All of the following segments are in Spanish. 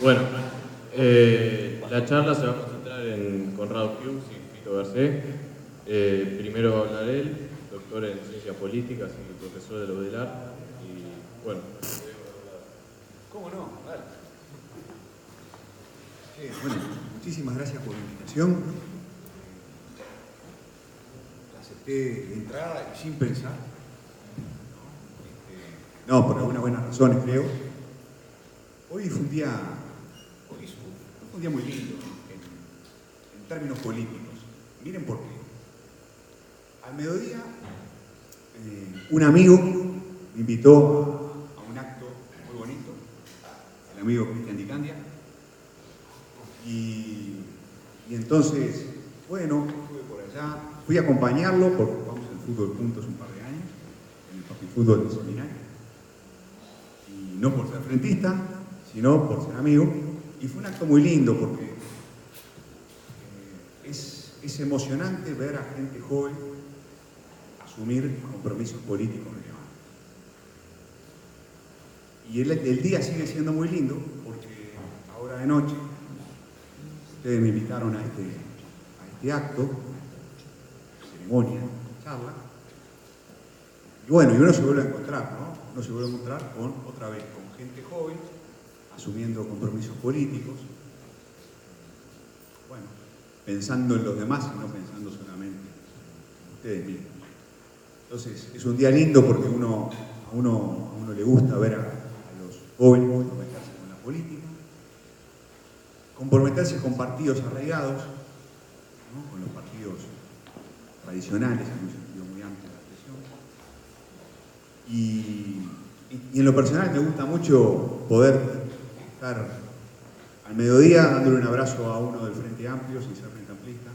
Bueno, la charla se va a concentrar en Conrado Hughes y Fito Garcés. Primero va a hablar él, doctor en Ciencias Políticas y profesor de la UDELAR. Y bueno, ¿cómo no? Dale. Bueno, muchísimas gracias por la invitación. Acepté de entrada y sin pensar. No, por algunas buenas razones, creo. Hoy fue un día muy lindo en términos políticos. Miren por qué. Al mediodía, un amigo me invitó a un acto muy bonito, el amigo Cristian Di Candia. Y entonces, bueno, estuve por allá, fui a acompañarlo porque jugamos al fútbol juntos un par de años, en el papi fútbol del seminario. Y no por ser frentista, sino por ser amigo. Y fue un acto muy lindo porque es emocionante ver a gente joven asumir compromisos políticos relevantes. Y el día sigue siendo muy lindo porque ahora de noche ustedes me invitaron a este acto, ceremonia, charla. Y bueno, y uno se vuelve a encontrar, ¿no? Uno se vuelve a encontrar otra vez con gente joven asumiendo compromisos políticos. Bueno, pensando en los demás y no pensando solamente en ustedes mismos. Entonces, es un día lindo porque a uno le gusta ver a los jóvenes comprometerse con la política, comprometerse con partidos arraigados, ¿no? Con los partidos tradicionales, en un sentido muy amplio de la expresión. Y en lo personal me gusta mucho poder estar al mediodía dándole un abrazo a uno del Frente Amplio, sin ser frente amplista,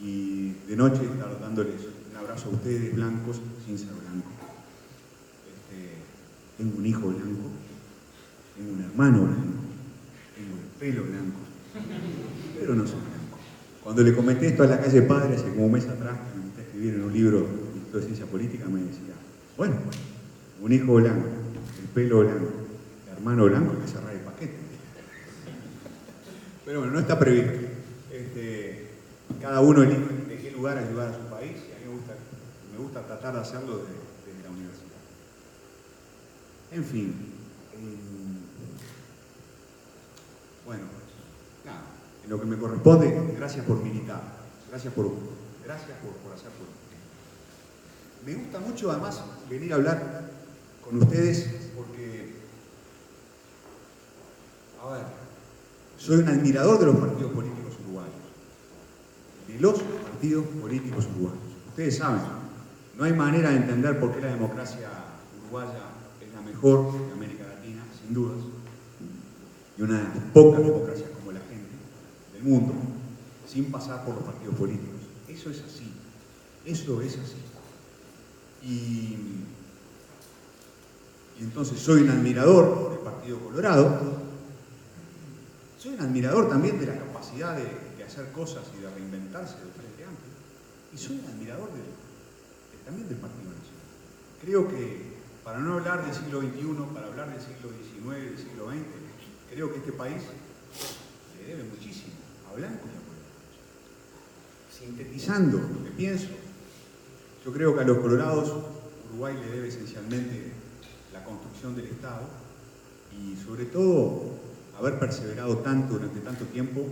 y de noche estar dándoles un abrazo a ustedes, blancos, sin ser blancos. Tengo un hijo blanco, tengo un hermano blanco, tengo el pelo blanco, pero no soy blanco. Cuando le comenté esto a la calle Padre, hace como un mes atrás, que me invité a escribir en un libro de ciencia política, me decía, bueno, un hijo blanco, el pelo blanco, el hermano blanco, hay que cerrar el paquete. Pero bueno, no está previsto. Cada uno elige de qué lugar ayudar a su país, y a mí me gusta tratar de hacerlo desde la universidad. En fin, bueno, nada, en lo que me corresponde, gracias por militar, gracias por hacer política. Me gusta mucho además venir a hablar con ustedes porque, a ver, soy un admirador de los partidos políticos uruguayos, de los partidos políticos uruguayos. Ustedes saben, no hay manera de entender por qué la democracia uruguaya es la mejor de América Latina, sin dudas, y una de las pocas democracias como la gente del mundo, sin pasar por los partidos políticos. Eso es así, eso es así. Y entonces soy un admirador del Partido Colorado, soy un admirador también de la capacidad de hacer cosas y de reinventarse del Frente Amplio, y soy un admirador también del Partido Nacional. Creo que, para no hablar del siglo XXI, para hablar del siglo XIX, del siglo XX, creo que este país le debe muchísimo a blancos y a colorados. Sintetizando lo que pienso, yo creo que a los colorados Uruguay le debe esencialmente la construcción del Estado y sobre todo haber perseverado tanto durante tanto tiempo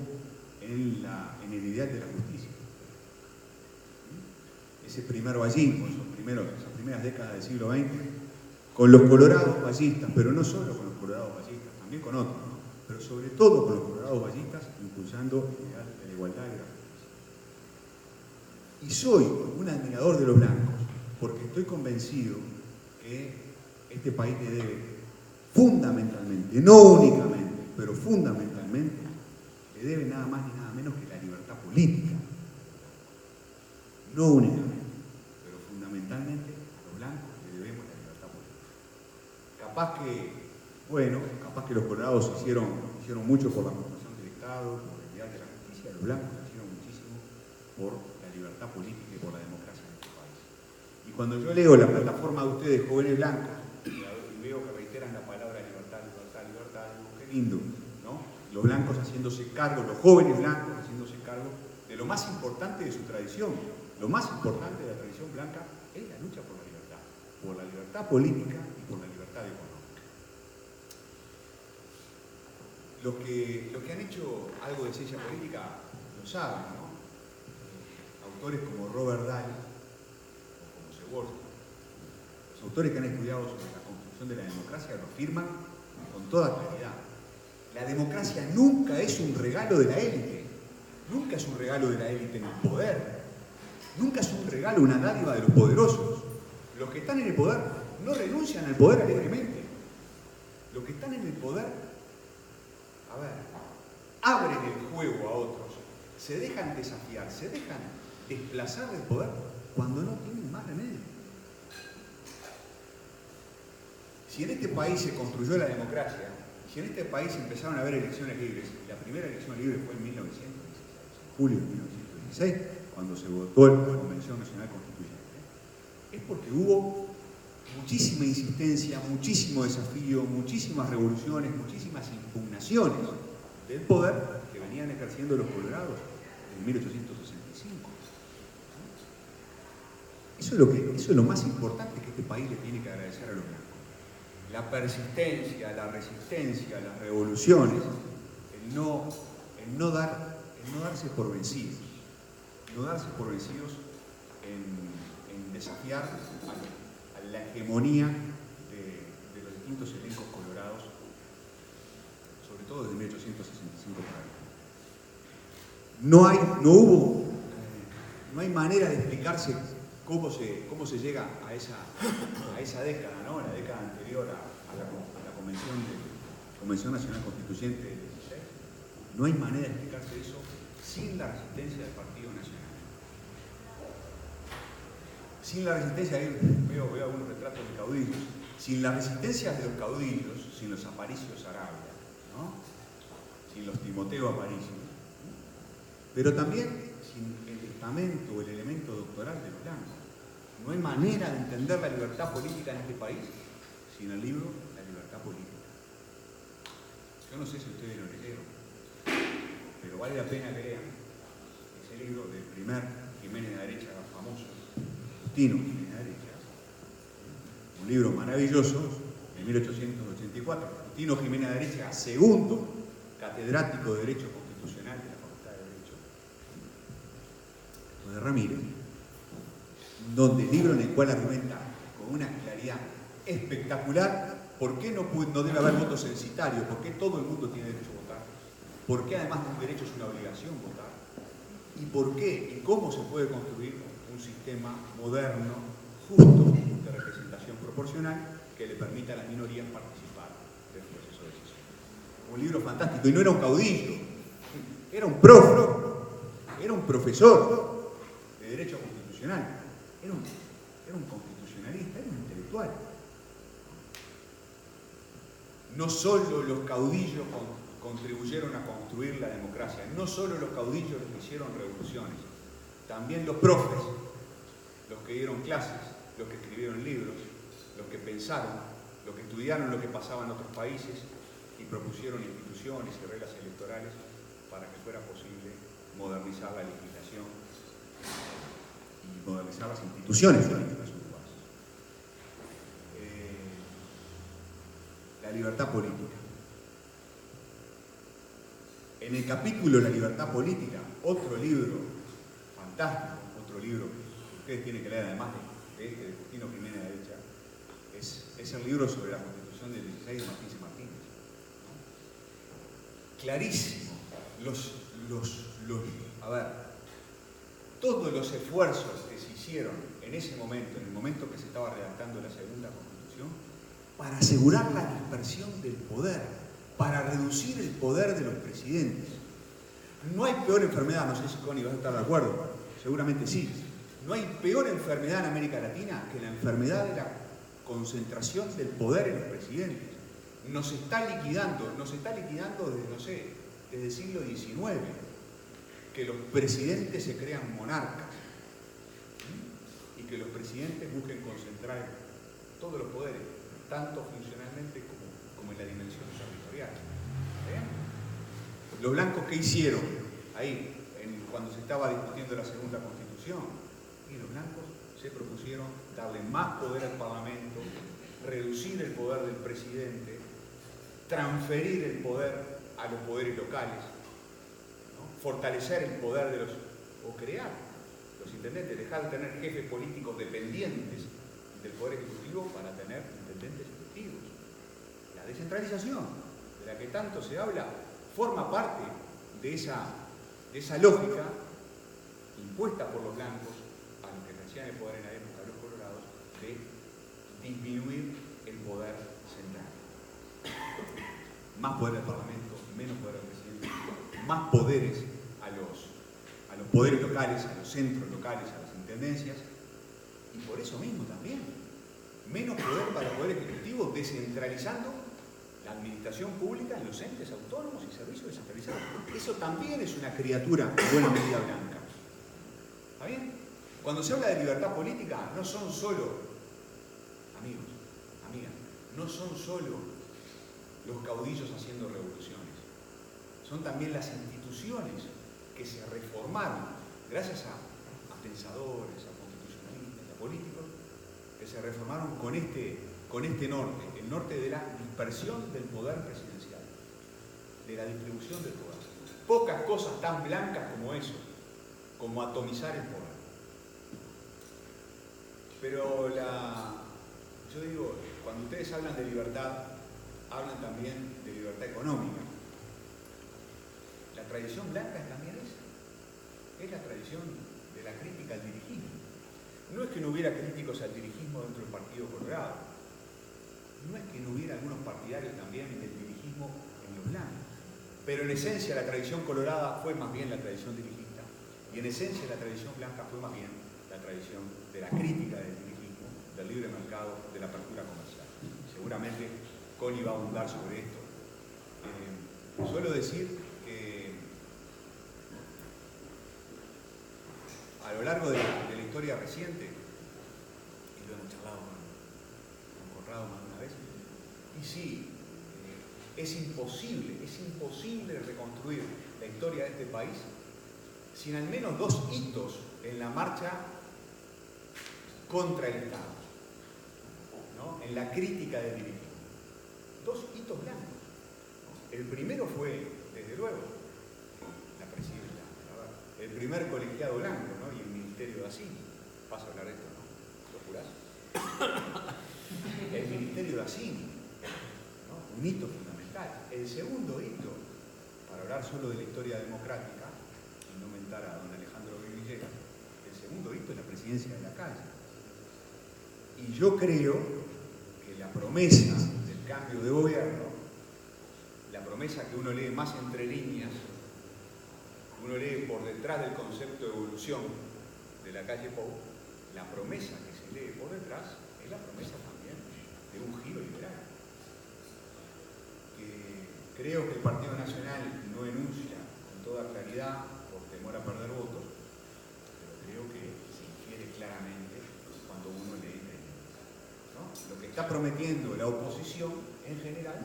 en el ideal de la justicia. Ese primer ballín, con esas primeras décadas del siglo XX, con los colorados ballistas, pero no solo con los colorados ballistas, también con otros, ¿no? Pero sobre todo con los colorados ballistas, impulsando el ideal de la igualdad y de la justicia. Y soy un admirador de los blancos, porque estoy convencido que este país le debe fundamentalmente, no únicamente, pero fundamentalmente, le debe nada más ni nada menos que la libertad política. No únicamente, pero fundamentalmente a los blancos le debemos la libertad política. Capaz que los colorados hicieron mucho por la construcción del Estado, por el ideal de la justicia, los blancos hicieron muchísimo por la libertad política y por la democracia en este país. Y cuando yo leo la plataforma de ustedes, jóvenes blancos, y veo lindo, ¿no? Los blancos haciéndose cargo, los jóvenes blancos haciéndose cargo de lo más importante de su tradición. Lo más importante de la tradición blanca es la lucha por la libertad política y por la libertad económica. Los que han hecho algo de ciencia política lo saben, ¿no? Autores como Robert Dahl o como Seworski, los autores que han estudiado sobre la construcción de la democracia lo afirman con toda claridad. La democracia nunca es un regalo de la élite, nunca es un regalo de la élite en el poder, nunca es un regalo, una dádiva de los poderosos. Los que están en el poder no renuncian al poder alegremente. Los que están en el poder, abren el juego a otros, se dejan desafiar, se dejan desplazar del poder cuando no tienen más remedio. Si en este país se construyó la democracia, si en este país empezaron a haber elecciones libres, y la primera elección libre fue en 1916, en julio de 1916, cuando se votó la Convención Nacional Constituyente, es porque hubo muchísima insistencia, muchísimo desafío, muchísimas revoluciones, muchísimas impugnaciones del poder que venían ejerciendo los colorados en 1865. Eso es lo más importante que este país le tiene que agradecer a los blancos. La persistencia, la resistencia, las revoluciones, el no darse por vencidos, en desafiar a la hegemonía de los distintos elencos colorados, sobre todo desde 1865 para acá. No hay manera de explicarse cómo se llega a esa década, ¿no? La década anterior a la Convención Nacional Constituyente del 16. No hay manera de explicarse eso sin la resistencia del Partido Nacional. Sin la resistencia, ahí veo algunos retratos de caudillos, sin la resistencia de los caudillos, sin los Aparicios Arabia, ¿no? Sin los Timoteo Aparicio, ¿no? Pero también sin el estamento o el elemento doctoral de los blancos. No hay manera de entender la libertad política en este país sin el libro La Libertad Política. Yo no sé si ustedes lo leyeron, pero vale la pena que lean ese libro del primer Jiménez de Arecha famoso, Justino Jiménez de Arecha, un libro maravilloso de 1884. Justino Jiménez de Arecha, segundo catedrático de Derecho Constitucional de la Facultad de Derecho de Ramírez, donde el libro en el cual argumenta con una claridad espectacular por qué no debe haber voto censitario, por qué todo el mundo tiene derecho a votar, por qué además de un derecho es una obligación votar, y por qué y cómo se puede construir un sistema moderno, justo, de representación proporcional que le permita a las minorías participar del proceso de decisión. Un libro fantástico, y no era un caudillo, era un profe, era un profesor de Derecho Constitucional. Era un constitucionalista, era un intelectual. No solo los caudillos contribuyeron a construir la democracia, no solo los caudillos los que hicieron revoluciones, también los profes, los que dieron clases, los que escribieron libros, los que pensaron, los que estudiaron lo que pasaba en otros países y propusieron instituciones y reglas electorales para que fuera posible modernizar la legislación y modernizar las instituciones políticas uruguayas. La libertad política. En el capítulo La libertad política, otro libro fantástico, otro libro que ustedes tienen que leer además de Justino Jiménez de Arecha, es el libro sobre la Constitución del 16 de Martínez y Martínez. Clarísimo. Todos los esfuerzos que se hicieron en ese momento, en el momento que se estaba redactando la segunda Constitución, para asegurar la dispersión del poder, para reducir el poder de los presidentes. No hay peor enfermedad, no sé si Connie vas a estar de acuerdo, seguramente sí. No hay peor enfermedad en América Latina que la enfermedad de la concentración del poder en los presidentes. Nos está liquidando desde, no sé, desde el siglo XIX, que los presidentes se crean monarcas y que los presidentes busquen concentrar todos los poderes, tanto funcionalmente como en la dimensión territorial. Los blancos, ¿qué hicieron? Ahí, cuando se estaba discutiendo la segunda constitución. Y los blancos se propusieron darle más poder al Parlamento, reducir el poder del presidente, transferir el poder a los poderes locales, ¿no? Fortalecer el poder de o crear los intendentes, dejar de tener jefes políticos dependientes del poder ejecutivo para tener intendentes efectivos. La descentralización, de la que tanto se habla, forma parte de esa lógica impuesta por los blancos a los que ejercían el poder en la época de los colorados, de disminuir el poder central. Más poder al Parlamento, menos poder al presidente, más poderes a los poderes locales, a los centros locales, a las intendencias, y por eso mismo también, menos poder para el poder ejecutivo, descentralizando la administración pública en los entes autónomos y servicios descentralizados. Eso también es una criatura en buena medida blanca. ¿Está bien? Cuando se habla de libertad política, no son solo, amigos, amigas, no son solo los caudillos haciendo revoluciones, son también las instituciones que se reformaron gracias a pensadores, a constitucionalistas, a políticos, que se reformaron con este norte, el norte de la dispersión del poder presidencial, de la distribución del poder. Pocas cosas tan blancas como eso, como atomizar el poder. Pero yo digo, cuando ustedes hablan de libertad, hablan también de libertad económica. La tradición blanca es también esa. Es la tradición de la crítica al dirigismo. No es que no hubiera críticos al dirigismo dentro del Partido Colorado. No es que no hubiera algunos partidarios también del dirigismo en los blancos. Pero en esencia la tradición colorada fue más bien la tradición dirigista. Y en esencia la tradición blanca fue más bien la tradición de la crítica del dirigismo, del libre mercado, de la apertura comercial. Seguramente Connie va a abundar sobre esto. Suelo decir que a lo largo de la historia reciente, y lo hemos charlado con Conrado más de una vez, y sí, es imposible reconstruir la historia de este país sin al menos dos hitos en la marcha contra el Estado, ¿no? En la crítica del dirigismo. Dos hitos blancos, ¿no? El primero fue, desde luego, la presidencia, el primer colegiado blanco, ¿no? Y el Ministerio de Hacienda. Paso a hablar de esto, ¿no? ¿Lo jurás? El Ministerio de Hacienda, ¿no? Un hito fundamental. El segundo hito, para hablar solo de la historia democrática, y no mentar a don Alejandro Villegas, el segundo hito es la presidencia de la calle. Y yo creo que la promesa del cambio de gobierno, la promesa que uno lee más entre líneas, uno lee por detrás del concepto de evolución de la calle Pou, la promesa que se lee por detrás es la promesa también de un giro liberal. Que creo que el Partido Nacional no enuncia con toda claridad por temor a perder votos, pero creo que se infiere claramente cuando uno lee entre líneas, ¿no? Lo que está prometiendo la oposición en general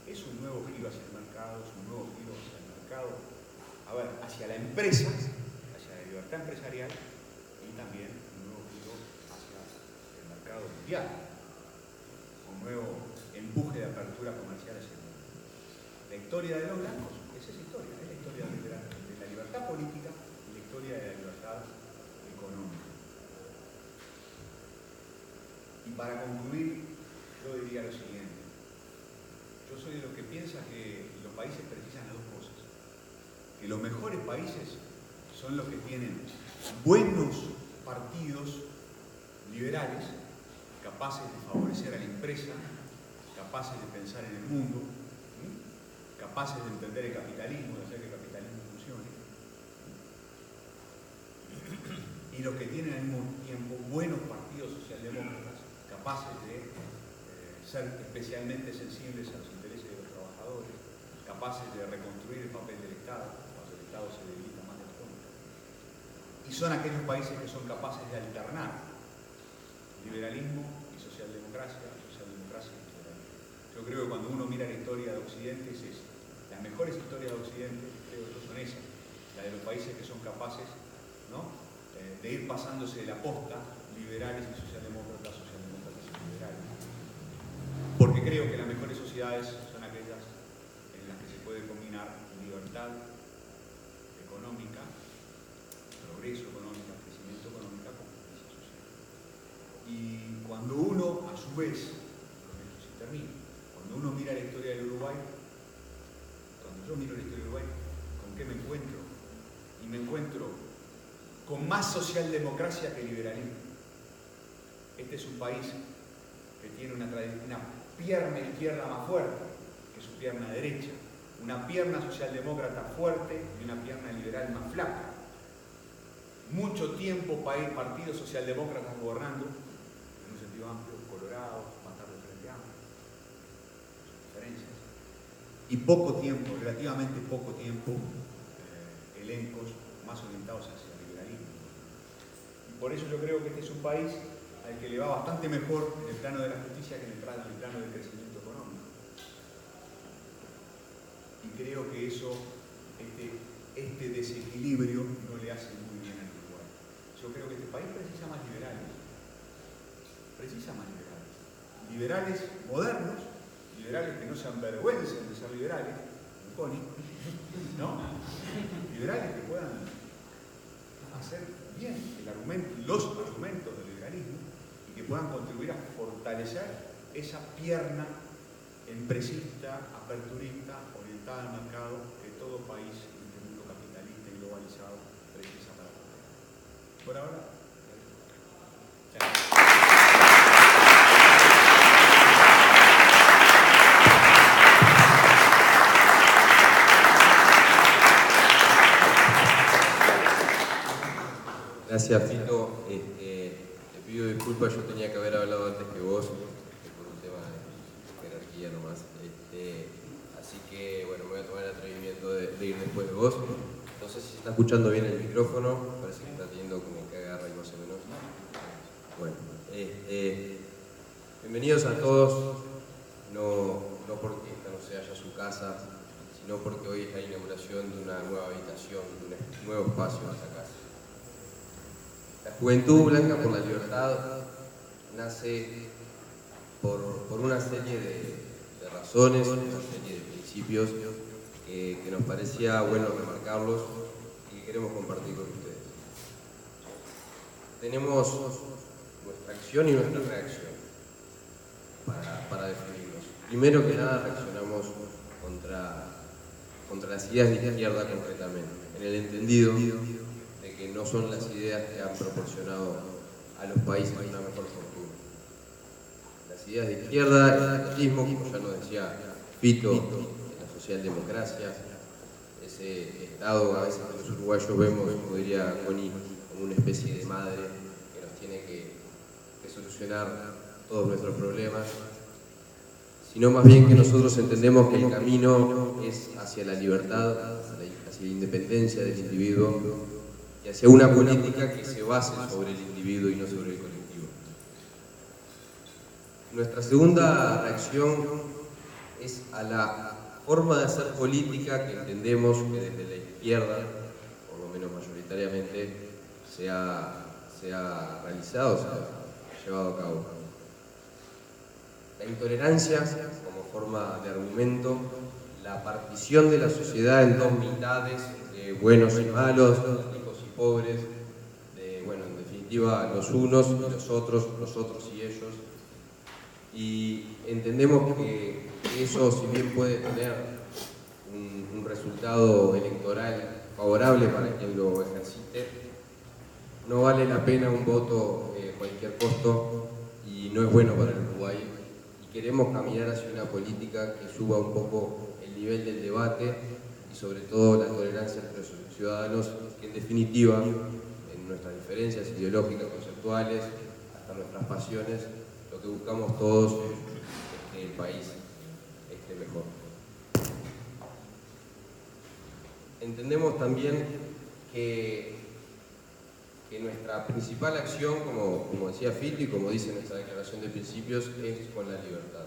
es un nuevo giro hacia el mercado, es un nuevo giro hacia el mercado, hacia la empresa, hacia la libertad empresarial, y también un nuevo giro hacia el mercado mundial, un nuevo empuje de apertura comercial hacia el mundo. La historia de los blancos es esa historia, es la historia de la libertad política y la historia de la libertad económica. Y para concluir, yo diría lo siguiente. Yo soy de los que piensa que los países precisan de dos cosas. Que los mejores países son los que tienen buenos partidos liberales, capaces de favorecer a la empresa, capaces de pensar en el mundo, capaces de entender el capitalismo, de hacer que el capitalismo funcione. Y los que tienen al mismo tiempo buenos partidos socialdemócratas, capaces de ser especialmente sensibles a los intereses de los trabajadores, capaces de reconstruir el papel del Estado cuando el Estado se debilita más de la cuenta. Y son aquellos países que son capaces de alternar liberalismo y socialdemocracia y liberalismo. Yo creo que cuando uno mira la historia de Occidente es eso. La las mejores historias de Occidente, creo yo, son esas, las de los países que son capaces, ¿no?, de ir pasándose de la posta, liberales y socialdemócratas y liberales. Porque creo que las mejores sociedades son aquellas en las que se puede combinar libertad económica, progreso económico, crecimiento económico con justicia social. Y cuando uno, a su vez, cuando uno mira la historia del Uruguay, cuando yo miro la historia del Uruguay, ¿con qué me encuentro? Y me encuentro con más socialdemocracia que liberalismo. Este es un país que tiene una pierna izquierda más fuerte que su pierna derecha, una pierna socialdemócrata fuerte y una pierna liberal más flaca. Mucho tiempo partidos socialdemócratas gobernando, en un sentido amplio, Colorado, más tarde Frente Amplio, diferencias. Y poco tiempo, relativamente poco tiempo, elencos más orientados hacia el liberalismo. Y por eso yo creo que este es un país al que le va bastante mejor en el plano de la justicia que en el plano del crecimiento económico. Y creo que eso, este desequilibrio no le hace muy bien al Uruguay. Yo creo que este país precisa más liberales. Precisa más liberales. Liberales modernos, liberales que no se avergüencen de ser liberales, como Connie, ¿no? Liberales que puedan hacer bien los argumentos del liberalismo y que puedan contribuir a fortalecer esa pierna empresista, aperturista, orientada al mercado que todo país en este mundo capitalista y globalizado precisa para poder. Por ahora, gracias, Fito. Te pido disculpas, yo tenía que haber hablado antes que vos, por un tema de jerarquía nomás. Así que, bueno, me voy a tomar el atrevimiento de ir después de vos. No sé si se está escuchando bien el micrófono, parece que está teniendo como que agarra y más o menos. Bueno, bienvenidos a todos, no porque esta no sea ya su casa, sino porque hoy es la inauguración de una nueva habitación, de un nuevo espacio en esta casa. La Juventud Blanca por la Libertad nace por una serie de razones, una serie de principios que nos parecía bueno remarcarlos y que queremos compartir con ustedes. Tenemos nuestra acción y nuestra reacción para definirnos. Primero que nada reaccionamos contra las ideas de izquierda concretamente, en el entendido de que no son las ideas que han proporcionado a los países una mejor fortuna. Las ideas de izquierda, el capitalismo, como ya nos decía Fito, la socialdemocracia, ese Estado a veces que los uruguayos vemos, como diría Connie, como una especie de madre que nos tiene que solucionar todos nuestros problemas, sino más bien que nosotros entendemos que el camino es hacia la libertad, hacia la independencia del individuo y hacia una política que se base sobre el individuo y no sobre el colectivo. Nuestra segunda reacción es a la forma de hacer política que entendemos que desde la izquierda, por lo menos mayoritariamente, se ha realizado, se ha llevado a cabo. La intolerancia como forma de argumento, la partición de la sociedad en dos mitades, de buenos y malos, de ricos y pobres, de, bueno, en definitiva, los unos y los otros y ellos. Y entendemos que eso, si bien puede tener un resultado electoral favorable para quien lo ejercite, no vale la pena un voto a cualquier costo y no es bueno para el Uruguay. Queremos caminar hacia una política que suba un poco el nivel del debate y sobre todo la tolerancia entre los ciudadanos, que en definitiva, en nuestras diferencias ideológicas, conceptuales, hasta nuestras pasiones, lo que buscamos todos es que el país esté mejor. Entendemos también que nuestra principal acción, como decía Fito y como dice nuestra declaración de principios, es con la libertad.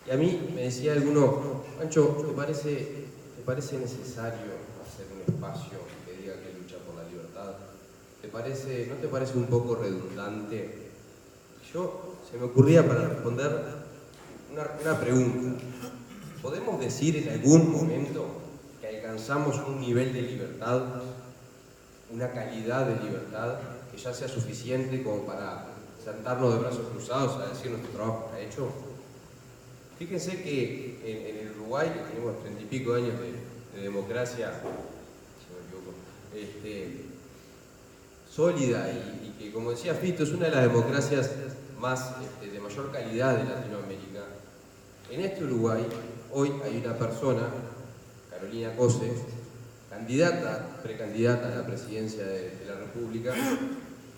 Y a mí me decía alguno, Pancho, ¿te parece ¿te parece necesario hacer un espacio que diga que lucha por la libertad? ¿No te parece un poco redundante? Se me ocurría para responder una pregunta. ¿Podemos decir en algún momento que alcanzamos un nivel de libertad, una calidad de libertad, que ya sea suficiente como para sentarnos de brazos cruzados a decir nuestro trabajo está hecho? Fíjense que en el Uruguay, que tenemos 30 y pico años de democracia, si no me equivoco, sólida y que, como decía Fito, es una de las democracias más de mayor calidad de Latinoamérica. En este Uruguay, hoy hay una persona, Carolina Cose, precandidata a la presidencia de la República,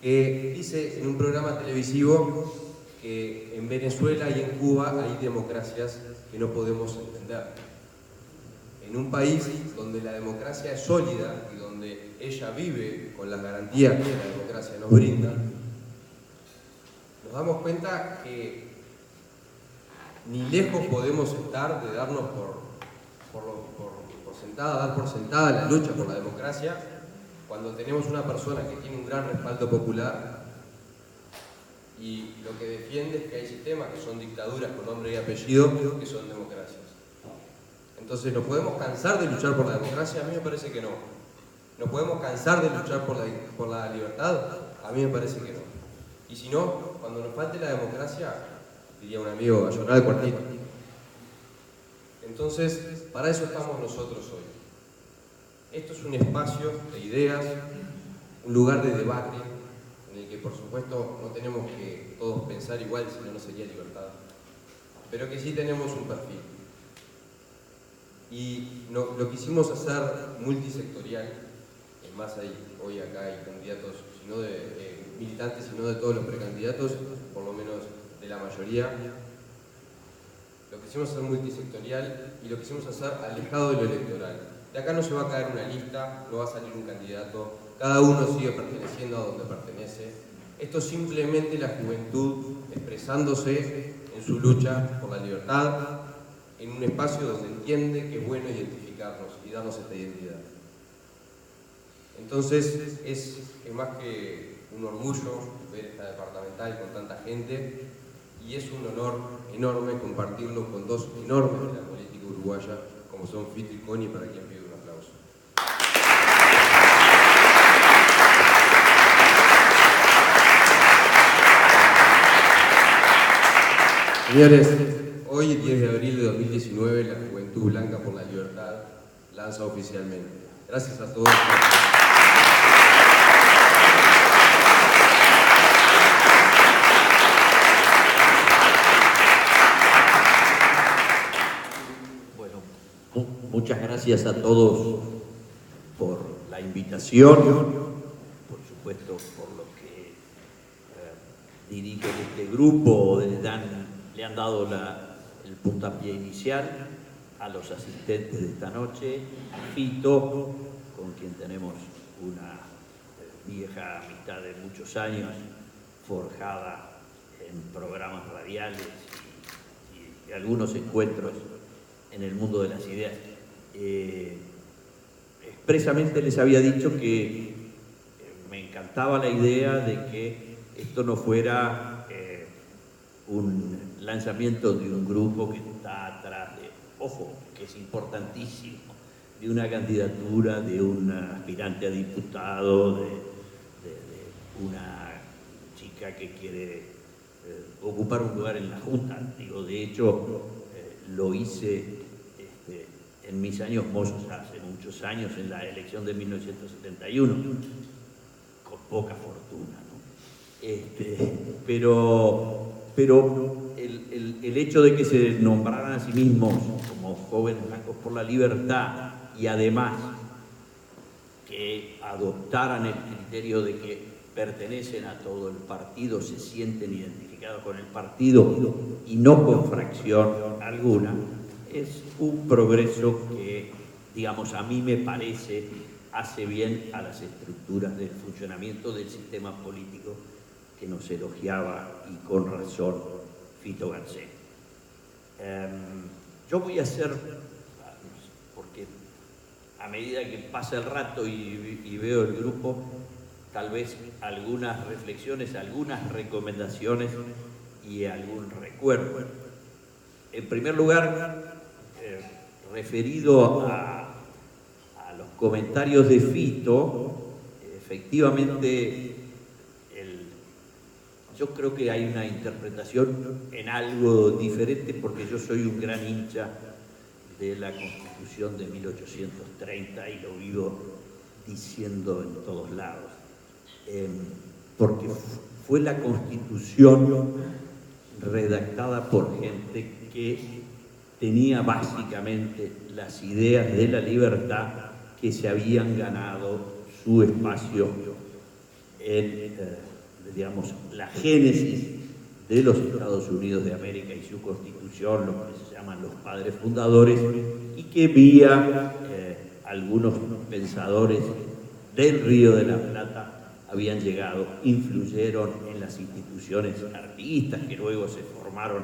que dice en un programa televisivo que en Venezuela y en Cuba hay democracias que no podemos entender. En un país donde la democracia es sólida y donde ella vive con las garantías que la democracia nos brinda, nos damos cuenta que ni lejos podemos estar de darnos dar por sentada la lucha por la democracia cuando tenemos una persona que tiene un gran respaldo popular y lo que defiende es que hay sistemas que son dictaduras con nombre y apellido que son democracias. Entonces, ¿nos podemos cansar de luchar por la democracia? A mí me parece que no. ¿Nos podemos cansar de luchar por la libertad? A mí me parece que no. Y si no, cuando nos falte la democracia, diría un amigo, a llorar al cuartito. Entonces, para eso estamos nosotros hoy. Esto es un espacio de ideas, un lugar de debate, en el que por supuesto no tenemos que todos pensar igual, si no, no sería libertad, pero que sí tenemos un perfil. Y lo quisimos hacer multisectorial, es más, hoy acá hay candidatos, no de militantes, sino de todos los precandidatos, por lo menos de la mayoría. Lo quisimos hacer multisectorial y lo quisimos hacer alejado de lo electoral. De acá no se va a caer una lista, no va a salir un candidato, cada uno sigue perteneciendo a donde pertenece. Esto es simplemente la juventud expresándose en su lucha por la libertad, en un espacio donde entiende que es bueno identificarnos y darnos esta identidad. Entonces, es más que un orgullo ver esta departamental con tanta gente y es un honor enorme compartirlo con dos enormes de la política uruguaya como son Fito y Connie, para quien pido un aplauso. Señores, hoy, 10 de abril de 2019, la Juventud Blanca por la Libertad lanza oficialmente. Gracias a todos. Muchas gracias a todos por la invitación, por supuesto por lo que dirigen este grupo, le han dado el puntapié inicial, a los asistentes de esta noche, a Fito, con quien tenemos una vieja amistad de muchos años, forjada en programas radiales y algunos encuentros en el mundo de las ideas. Expresamente les había dicho que me encantaba la idea de que esto no fuera un lanzamiento de un grupo que está atrás de, ojo, que es importantísimo, de una candidatura de un aspirante a diputado, de una chica que quiere ocupar un lugar en la Junta. Digo, de hecho, lo hice en mis años mozos, hace muchos años, en la elección de 1971, con poca fortuna, ¿no? Pero el hecho de que se nombraran a sí mismos como jóvenes blancos por la libertad y además que adoptaran el criterio de que pertenecen a todo el partido, se sienten identificados con el partido y no con fracción alguna, es un progreso que, digamos, a mí me parece hace bien a las estructuras del funcionamiento del sistema político que nos elogiaba, y con razón, Fito Garcés. Yo voy a hacer, porque medida que pasa el rato y veo el grupo, tal vez algunas reflexiones, algunas recomendaciones y algún recuerdo. En primer lugar, referido a los comentarios de Fito, efectivamente, yo creo que hay una interpretación en algo diferente, porque yo soy un gran hincha de la Constitución de 1830 y lo vivo diciendo en todos lados, porque fue la Constitución redactada por gente que tenía básicamente las ideas de la libertad que se habían ganado su espacio en, digamos, la génesis de los Estados Unidos de América y su Constitución, lo que se llaman los padres fundadores, y que vía algunos pensadores del Río de la Plata habían llegado, influyeron en las instituciones artiguistas que luego se formaron,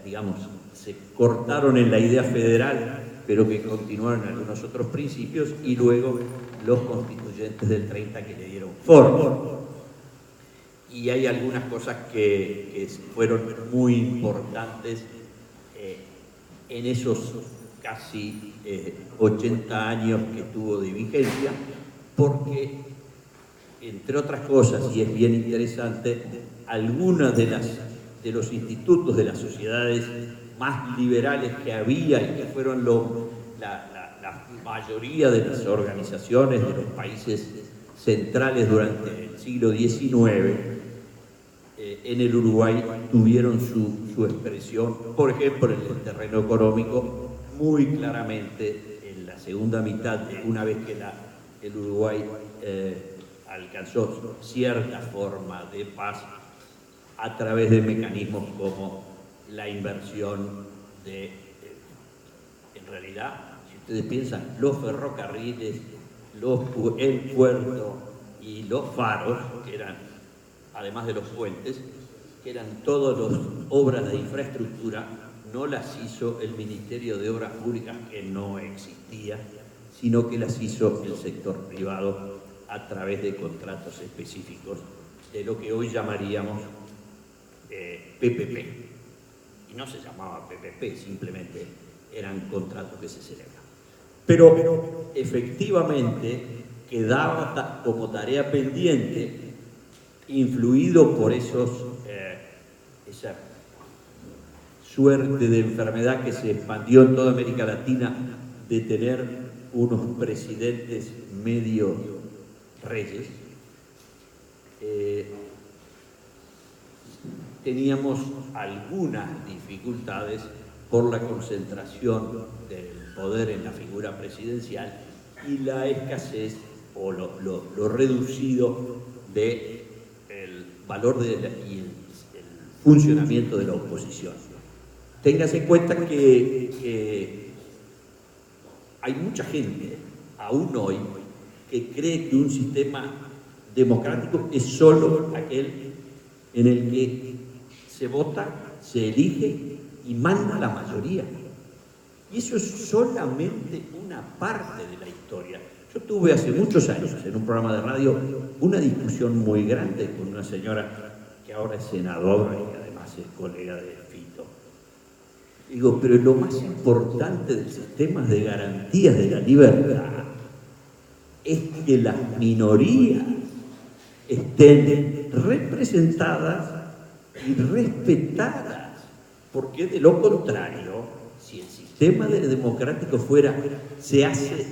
digamos, se cortaron en la idea federal, pero que continuaron en algunos otros principios, y luego los constituyentes del 30 que le dieron forma. Y hay algunas cosas que fueron muy importantes en esos casi 80 años que tuvo de vigencia, porque, entre otras cosas, y es bien interesante, algunas de los institutos de las sociedades más liberales que había y que fueron la mayoría de las organizaciones de los países centrales durante el siglo XIX, en el Uruguay tuvieron su expresión, por ejemplo, en el terreno económico, muy claramente en la segunda mitad, una vez que el Uruguay alcanzó cierta forma de paz a través de mecanismos como la inversión en realidad, si ustedes piensan, los ferrocarriles, el puerto y los faros, que eran, además de los puentes, que eran todas las obras de infraestructura, no las hizo el Ministerio de Obras Públicas, que no existía, sino que las hizo el sector privado a través de contratos específicos de lo que hoy llamaríamos PPP. Y no se llamaba PPP, simplemente eran contratos que se celebraban. Pero efectivamente quedaba como tarea pendiente, influido por esa suerte de enfermedad que se expandió en toda América Latina, de tener unos presidentes medio reyes. Teníamos algunas dificultades por la concentración del poder en la figura presidencial y la escasez o lo reducido del valor y el funcionamiento de la oposición. Téngase en cuenta que hay mucha gente, aún hoy, que cree que un sistema democrático es solo aquel en el que se vota, se elige y manda la mayoría. Y eso es solamente una parte de la historia. Yo tuve hace muchos años en un programa de radio una discusión muy grande con una señora que ahora es senadora y además es colega de Fito. Digo, pero lo más importante del sistema de garantías de la libertad es que las minorías estén representadas y respetadas, porque de lo contrario, si el sistema democrático se hace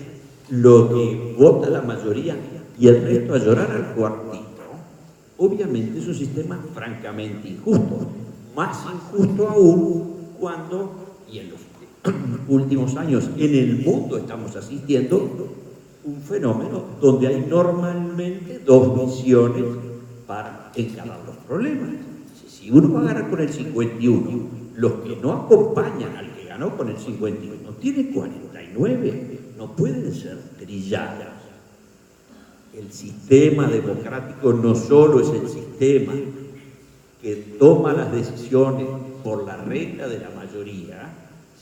lo que vota la mayoría y el resto a llorar al cuartito, obviamente es un sistema francamente injusto, más injusto aún cuando, y en los últimos años en el mundo estamos asistiendo un fenómeno donde hay normalmente dos visiones para encarar los problemas. Si uno va a ganar con el 51, los que no acompañan al que ganó con el 51 tienen 49, no pueden ser trilladas. El sistema democrático no solo es el sistema que toma las decisiones por la regla de la mayoría,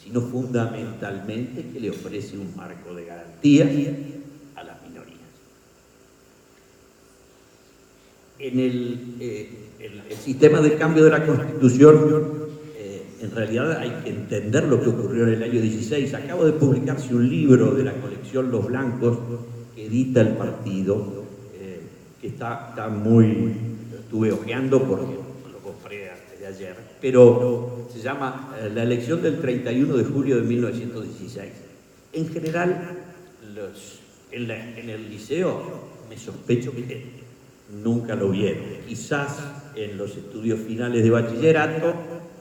sino fundamentalmente que le ofrece un marco de garantías a las minorías. En el sistema de cambio de la Constitución, en realidad hay que entender lo que ocurrió en el año 16. Acabo de publicarse un libro de la colección Los Blancos que edita el partido, que está muy... estuve hojeando porque lo compré antes de ayer, pero se llama La elección del 31 de julio de 1916. En general, en el liceo me sospecho que nunca lo vieron. Quizás en los estudios finales de bachillerato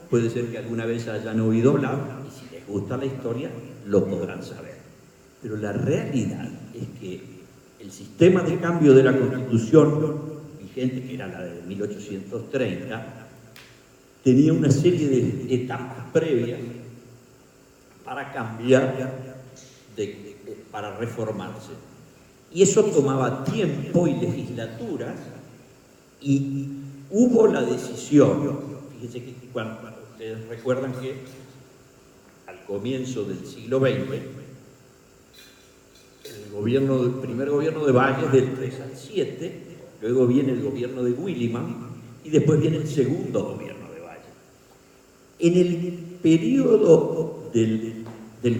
puede ser que alguna vez hayan oído hablar, y si les gusta la historia lo podrán saber. Pero la realidad es que el sistema de cambio de la Constitución vigente, que era la de 1830, tenía una serie de etapas previas para cambiar, para reformarse. Y eso tomaba tiempo y legislaturas, y hubo la decisión. Fíjense que cuando ustedes recuerdan que al comienzo del siglo XX, el primer gobierno de Valles del 3 al 7, luego viene el gobierno de Williman y después viene el segundo gobierno de Valles. En el periodo del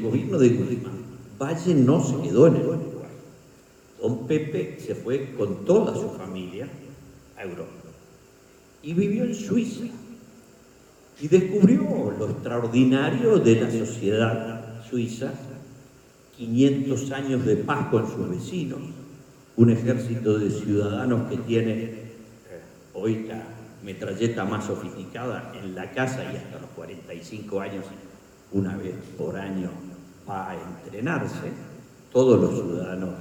gobierno de Williman, Valle no se quedó en el Uruguay. Don Pepe se fue con toda su familia a Europa y vivió en Suiza y descubrió lo extraordinario de la sociedad suiza: 500 años de paz con sus vecinos, un ejército de ciudadanos que tiene hoy la metralleta más sofisticada en la casa y hasta los 45 años, una vez por año, va a entrenarse. Todos los ciudadanos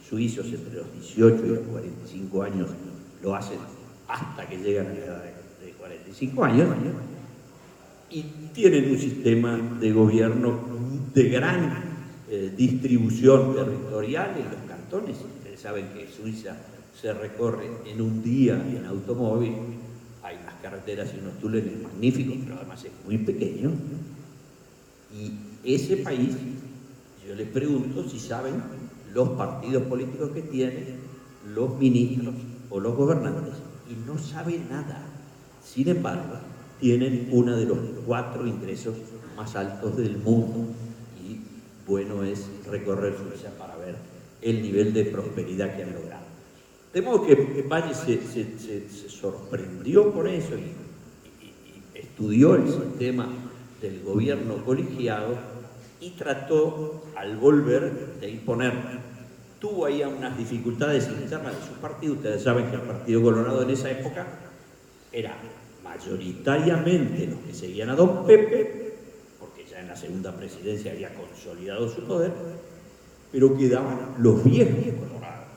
suizos entre los 18 y los 45 años lo hacen hasta que llegan a la edad de 45 años, y tienen un sistema de gobierno de gran distribución territorial en los cantones. Ustedes saben que Suiza se recorre en un día en automóvil, hay unas carreteras y unos túneles magníficos, pero además es muy pequeño. Y ese país, yo les pregunto si saben los partidos políticos que tienen, los ministros o los gobernantes, y no saben nada. Sin embargo, tienen uno de los 4 ingresos más altos del mundo, y bueno es recorrer Suiza para ver el nivel de prosperidad que han logrado. De modo que Valle se sorprendió con eso y estudió el sistema del gobierno colegiado y trató, al volver, de imponer. Tuvo ahí unas dificultades internas de su partido. Ustedes saben que el Partido Colorado en esa época era mayoritariamente los que seguían a don Pepe, porque ya en la segunda presidencia había consolidado su poder, pero quedaban los viejos colorados.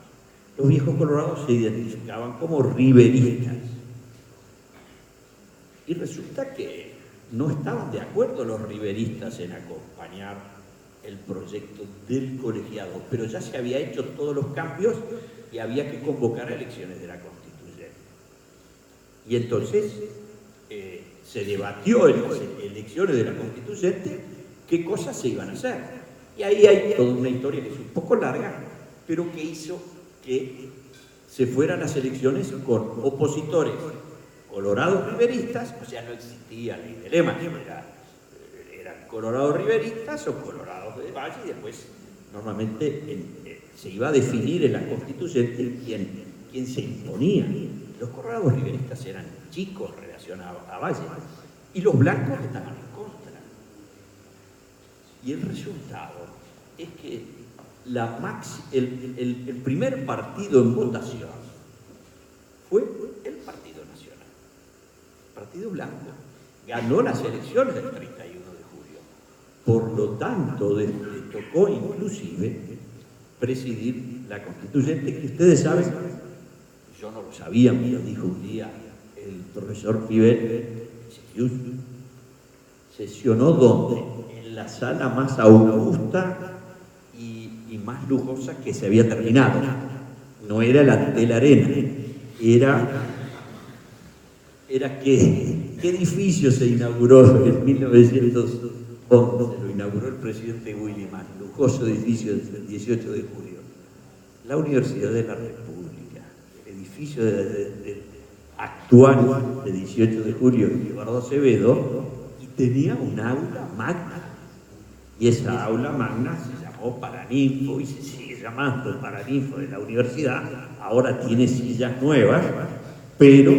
Los viejos colorados se identificaban como riveristas. Y resulta que no estaban de acuerdo los riveristas en acompañar el proyecto del colegiado, pero ya se había hecho todos los cambios y había que convocar elecciones de la Constituyente. Y entonces se debatió en las elecciones de la Constituyente qué cosas se iban a hacer. Y ahí hay toda una historia que es un poco larga, pero que hizo que se fueran las elecciones con opositores colorados riveristas, o sea, no existía ley de lema, eran colorados riveristas o colorados de Valle, y después normalmente se iba a definir en la Constituyente quién se imponía. Los colorados riveristas eran chicos relacionados a Valle, y los blancos estaban en contra. Y el resultado es que el primer partido en votación fue el Partido Nacional, el Partido Blanco. Ganó las elecciones del 31 de julio. Por lo tanto, le tocó inclusive presidir la Constituyente, que ustedes saben, yo no lo sabía, me lo dijo un día el profesor Pibel, sesionó ¿dónde? En la sala más augusta y más lujosa que se había terminado. No era el Antel Arena, era ¿qué edificio se inauguró en 1900? 11 lo inauguró el presidente Williman, lujoso edificio del 18 de julio. La Universidad de la República, el edificio actual de 18 de julio, Eduardo Acevedo, y tenía un aula magna. Y esa aula magna se llamó Paraninfo y se sigue llamando Paraninfo de la universidad. Ahora tiene sillas nuevas, pero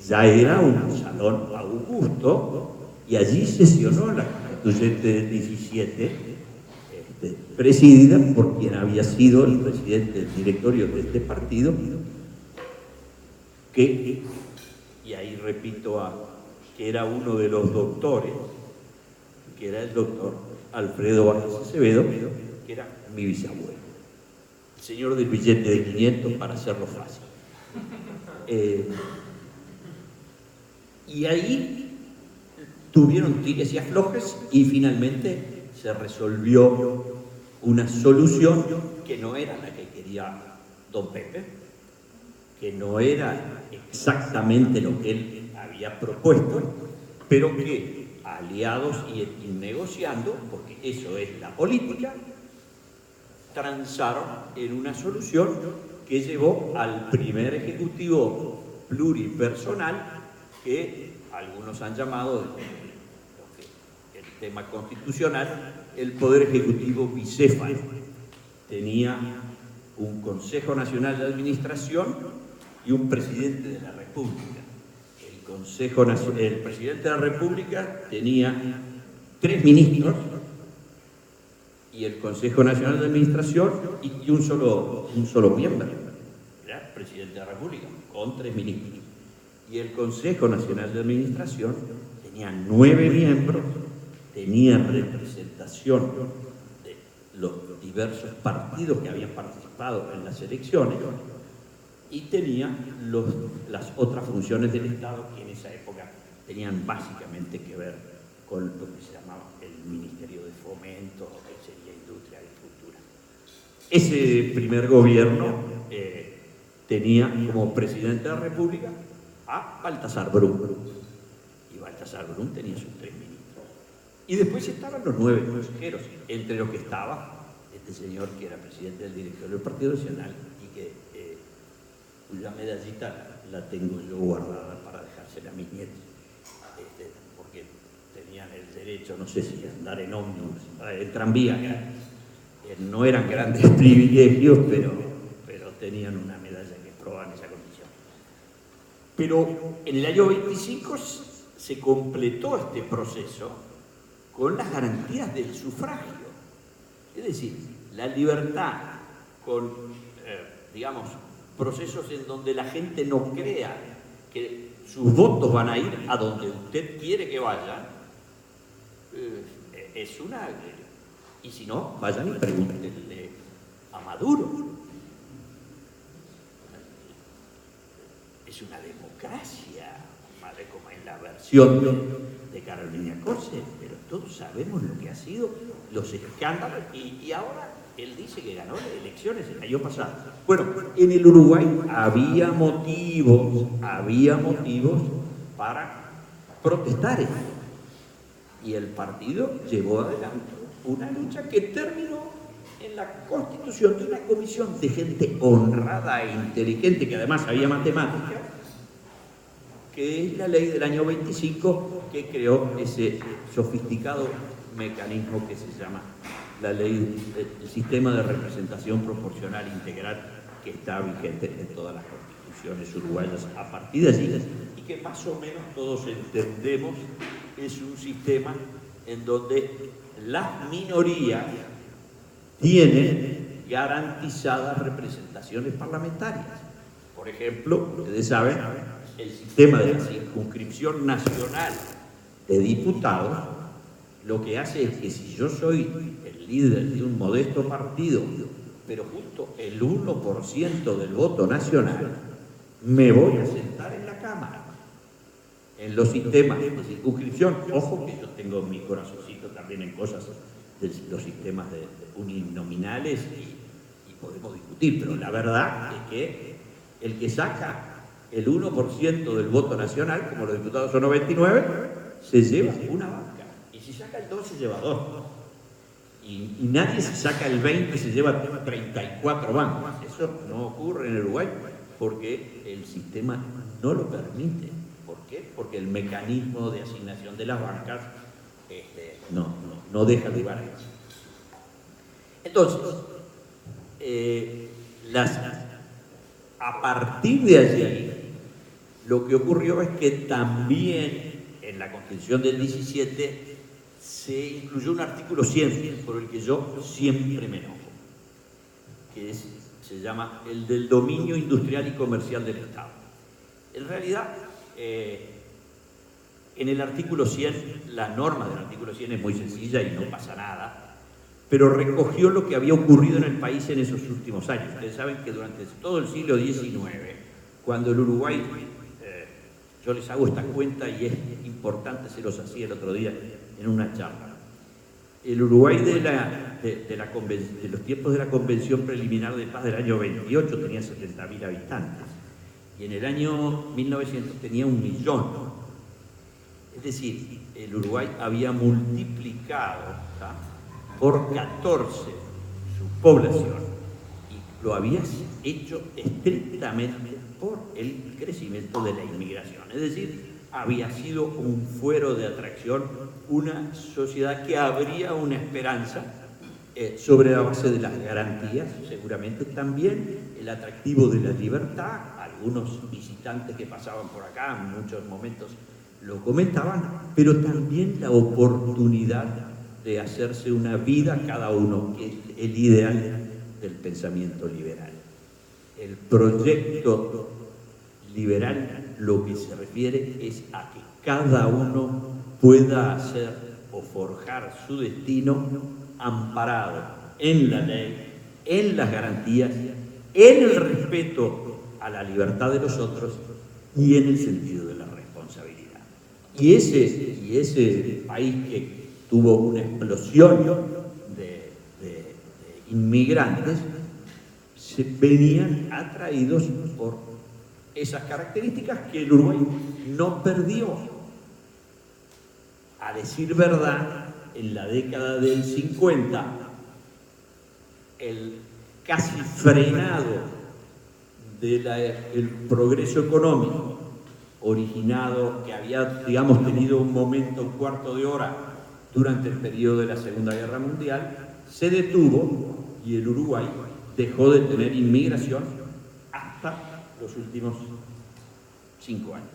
ya era un salón augusto y allí sesionó la constituyente del 17, presidida por quien había sido el presidente del directorio de este partido, que, y ahí repito, que era uno de los doctores, que era el doctor Alfredo Vargas Acevedo, que era mi bisabuelo, el señor del billete de 500, para hacerlo fácil. Y ahí tuvieron tires y aflojes y finalmente se resolvió una solución que no era la que quería don Pepe, que no era exactamente lo que él había propuesto, pero que aliados y negociando, porque eso es la política, transaron en una solución que llevó al primer ejecutivo pluripersonal que algunos han llamado, el tema constitucional, el Poder Ejecutivo bicéfalo. Tenía un Consejo Nacional de Administración y un Presidente de la República. El Presidente de la República tenía 3 ministros y el Consejo Nacional de Administración y un solo miembro. Era el Presidente de la República, con 3 ministros. Y el Consejo Nacional de Administración tenía 9 miembros, tenía representación de los diversos partidos que habían participado en las elecciones y tenía las otras funciones del Estado que en esa época tenían básicamente que ver con lo que se llamaba el Ministerio de Fomento, que sería Industria y Cultura. Ese primer gobierno tenía como presidente de la República a Baltasar Brum, y Baltasar Brum tenía sus 3 ministros. Y después estaban los 9 consejeros, entre los que estaba este señor que era presidente del directorio del Partido Nacional y que cuya medallita la tengo yo guardada para dejársela a mis nietos, porque tenían el derecho, no sé si a andar en ómnibus, en tranvía, no eran grandes privilegios, pero tenían una medalla que probaban esa condición. Pero en el año 25 se completó este proceso con las garantías del sufragio, es decir, la libertad con, digamos, procesos en donde la gente no crea que sus votos van a ir a donde usted quiere que vayan, es una... Y si no, vayan y pregúntenle a Maduro. Es una democracia, como en la versión de Carolina Corse, pero todos sabemos lo que ha sido, los escándalos, y ahora él dice que ganó las elecciones el año pasado. Bueno, en el Uruguay había motivos para protestar esto. Y el partido llevó adelante una lucha que terminó en la constitución de una comisión de gente honrada e inteligente, que además sabía matemáticas, que es la ley del año 25 que creó ese sofisticado mecanismo que se llama la ley, el sistema de representación proporcional integral, que está vigente en todas las constituciones uruguayas a partir de allí, y que más o menos todos entendemos es un sistema en donde las minorías tienen garantizadas representaciones parlamentarias. Por ejemplo, ustedes saben, el sistema de la circunscripción nacional de diputados lo que hace es que si yo soy el líder de un modesto partido, pero justo el 1% del voto nacional, me voy a sentar en la Cámara. En los sistemas de circunscripción, ojo que yo tengo mi corazoncito también en cosas de los sistemas de uninominales y podemos discutir, pero la verdad es que el que saca el 1% del voto nacional, como los diputados son 99, se lleva una banca. Y si saca saca el 2 se lleva 2. Y nadie se saca el 20 y se lleva 34 bancos. Eso no ocurre en Uruguay porque el sistema no lo permite. ¿Por qué? Porque el mecanismo de asignación de las bancas no deja lugar a eso. Entonces, a partir de allí, lo que ocurrió es que también en la Constitución del 17 se incluyó un artículo 100 por el que yo siempre me enojo, que se llama el del dominio industrial y comercial del Estado. En realidad, en el artículo 100, la norma del artículo 100 es muy sencilla y no pasa nada, pero recogió lo que había ocurrido en el país en esos últimos años. Ustedes saben que durante todo el siglo XIX, cuando el Uruguay, yo les hago esta cuenta y es importante, se los hacía el otro día en una charla. El Uruguay de los tiempos de la Convención Preliminar de Paz del año 28 tenía 70.000 habitantes y en el año 1900 tenía 1 millón. Es decir, el Uruguay había multiplicado por 14 su población y lo había hecho estrictamente por el crecimiento de la inmigración. Es decir, había sido un fuero de atracción, una sociedad que abría una esperanza sobre la base de las garantías, seguramente también el atractivo de la libertad. Algunos visitantes que pasaban por acá en muchos momentos lo comentaban, pero también la oportunidad de hacerse una vida cada uno, que es el ideal del pensamiento liberal. El proyecto liberal lo que se refiere es a que cada uno pueda hacer o forjar su destino amparado en la ley, en las garantías, en el respeto a la libertad de los otros y en el sentido de la responsabilidad. Y ese país que tuvo una explosión de inmigrantes venían atraídos por esas características que el Uruguay no perdió. A decir verdad, en la década del 50, el casi frenado del progreso económico originado, que había, digamos, tenido un momento cuarto de hora durante el periodo de la Segunda Guerra Mundial, se detuvo y el Uruguay dejó de tener inmigración hasta los últimos 5 años.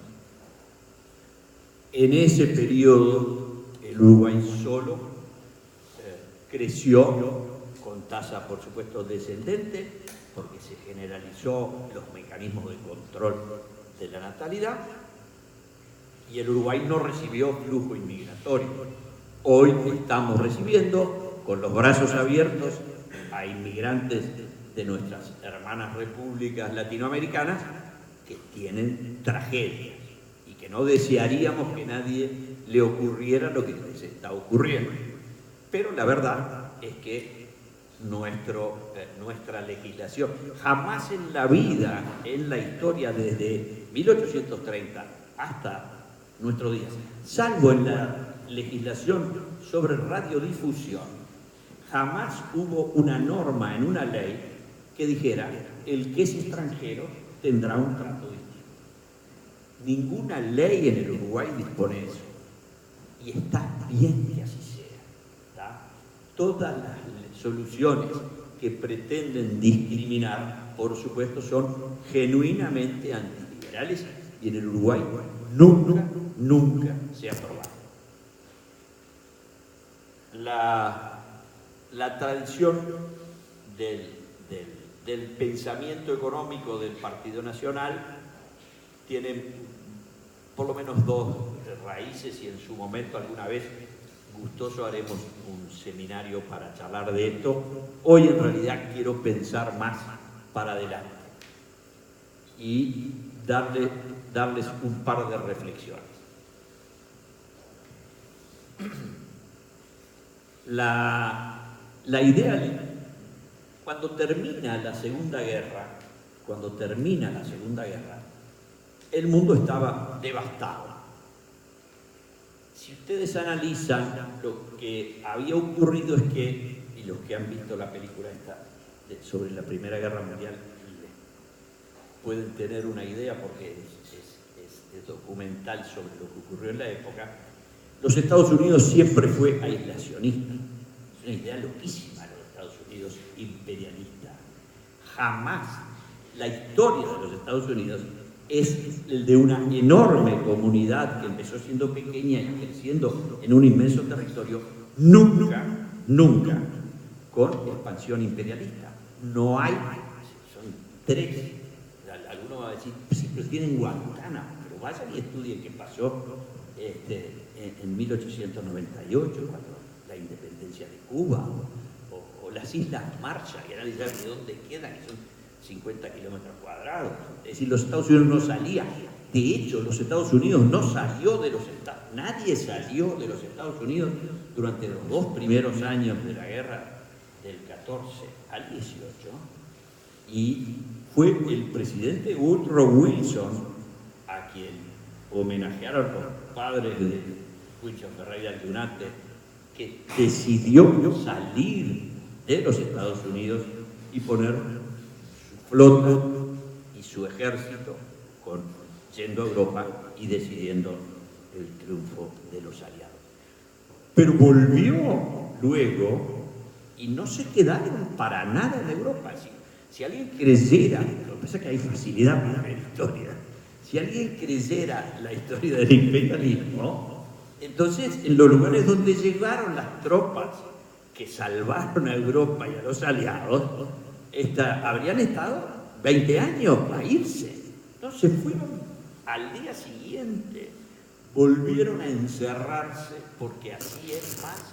En ese periodo, el Uruguay solo creció con tasa, por supuesto, descendente, porque se generalizó los mecanismos de control de la natalidad, y el Uruguay no recibió flujo inmigratorio. Hoy estamos recibiendo, con los brazos abiertos, a inmigrantes de nuestras hermanas repúblicas latinoamericanas que tienen tragedias y que no desearíamos que nadie le ocurriera lo que les está ocurriendo. Pero la verdad es que nuestra legislación, jamás en la vida, en la historia desde 1830 hasta nuestros días, salvo en la legislación sobre radiodifusión, jamás hubo una norma en una ley que dijera el que es extranjero tendrá un trato distinto. Ninguna ley en el Uruguay dispone de eso. Y está bien que así sea. Todas las soluciones que pretenden discriminar, por supuesto, son genuinamente antiliberales y en el Uruguay nunca se ha aprobado. La tradición del pensamiento económico del Partido Nacional tiene por lo menos 2 raíces y en su momento alguna vez gustoso haremos un seminario para charlar de esto. Hoy en realidad quiero pensar más para adelante y darles un par de reflexiones. La idea, cuando termina la Segunda Guerra, el mundo estaba devastado. Si ustedes analizan, lo que había ocurrido es que, y los que han visto la película esta sobre la Primera Guerra Mundial, pueden tener una idea porque es documental sobre lo que ocurrió en la época. Los Estados Unidos siempre fue aislacionista. Es una idea loquísima de los Estados Unidos, imperialista. Jamás la historia de los Estados Unidos es el de una enorme comunidad que empezó siendo pequeña y creciendo en un inmenso territorio, nunca con expansión imperialista. No hay, son tres. Alguno va a decir, sí, pero tienen Guantánamo, pero vayan y estudien qué pasó en 1898, cuando la independencia de Cuba, o las Islas Marshall, y analizar de dónde quedan, que son 50 kilómetros cuadrados. Es decir, los Estados Unidos no salían. De hecho, los Estados Unidos no salió de los Estados Unidos. Nadie salió de los Estados Unidos durante los 2 primeros años de la guerra, del 14 al 18. Y fue el presidente Woodrow Wilson, a quien homenajearon los padres de Wilson Ferreira Aldunate, que decidió salir de los Estados Unidos y poner su flota y su ejército yendo a Europa y decidiendo el triunfo de los aliados. Pero volvió luego y no se quedaron para nada en Europa. Si alguien creyera, lo que pasa es que hay facilidad para la historia, si alguien creyera la historia del imperialismo, entonces en los lugares donde llegaron las tropas que salvaron a Europa y a los aliados, habrían estado 20 años para irse. No se fueron al día siguiente, volvieron a encerrarse porque así es más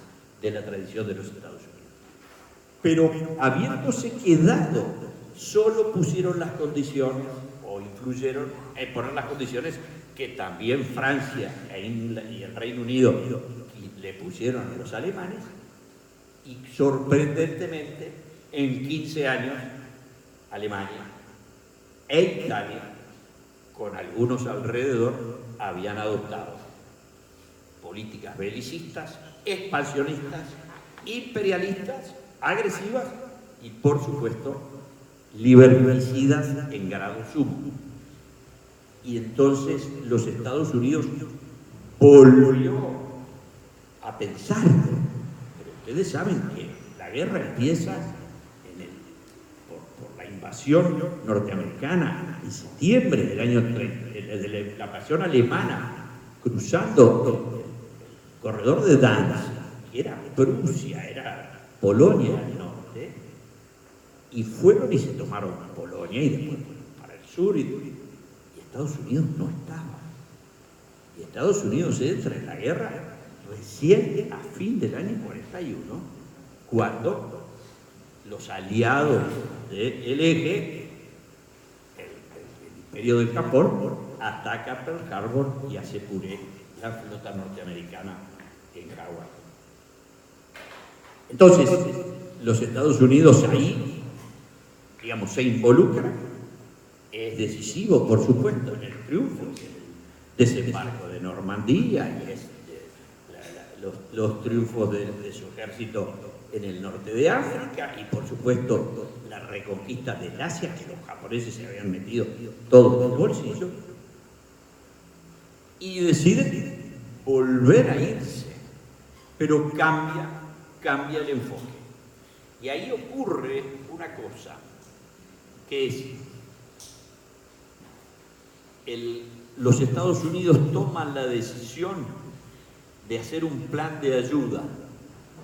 de la tradición de los Estados Unidos. Pero habiéndose quedado, solo pusieron las condiciones, o influyeron en poner las condiciones que también Francia y el Reino Unido le pusieron a los alemanes, y sorprendentemente, en 15 años, Alemania e Italia, con algunos alrededor, habían adoptado políticas belicistas, expansionistas, imperialistas, agresivas y, por supuesto, liberticidas en grado sumo. Y entonces los Estados Unidos volvió a pensar, pero ustedes saben que la guerra empieza por la invasión norteamericana en septiembre del año 30, de la invasión alemana, cruzando el corredor de Danzig, que era Prusia, era Polonia del norte, y fueron y se tomaron Polonia y después para el sur, y Estados Unidos no estaba. Y Estados Unidos entra en la guerra recién a fin del año 41, cuando los aliados del eje, el Imperio del Japón, ataca Pearl Harbor y hace puré la flota norteamericana en Hawái. Entonces, los Estados Unidos ahí, digamos, se involucran. Es decisivo, por supuesto, en el triunfo, en el desembarco de Normandía y los triunfos de su ejército en el norte de África y, por supuesto, la reconquista del Asia, que los japoneses se habían metido todo en el bolsillo, y deciden volver a irse, pero cambia el enfoque. Y ahí ocurre una cosa, que es los Estados Unidos toman la decisión de hacer un plan de ayuda